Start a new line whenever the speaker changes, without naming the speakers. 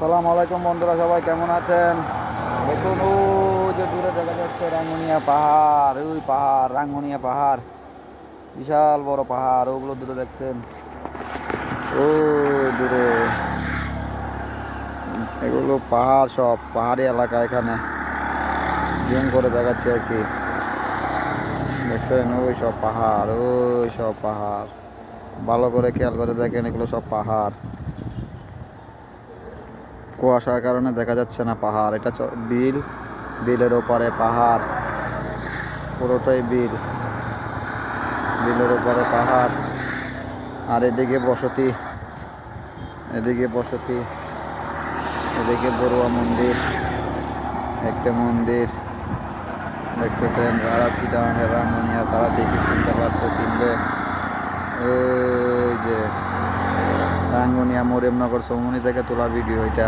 আসসালামু আলাইকুম বন্ধুরা, সবাই কেমন আছেন? দেখুন ওই যে দূরে দেখা যাচ্ছে রাঙ্গুনিয়া পাহাড়, ওই পাহাড় রাঙ্গুনিয়া পাহাড়, বিশাল বড় পাহাড়, ওগুলো দূরে দেখছেন ওই দূরে। এগুলো পাহাড়, সব পাহাড়ি এলাকা। এখানে জুম করে দেখাচ্ছি আর কি। দেখছেন ওই সব পাহাড়, ওই সব পাহাড়, ভালো করে খেয়াল করে দেখেন, এগুলো সব পাহাড়। কুয়াশার কারণে দেখা যাচ্ছে না পাহাড়। এটা বিল, বিলের ওপারে পাহাড়, পুরোটাই বিল, বিলের ওপারে পাহাড়। আর এদিকে বসতি, এদিকে বসতি, এদিকে বড়ুয়া মন্দির, একটা মন্দির দেখতেছেন। যারা চিটাগাঙ্গের রাঙ্গুনিয়া তারা ঠিকই চিনতে পারছে, চিনবে। ওই যে রাঙ্গুনিয়া মরিয়মনগর চৌমুহনী থেকে তোলা ভিডিও এটা।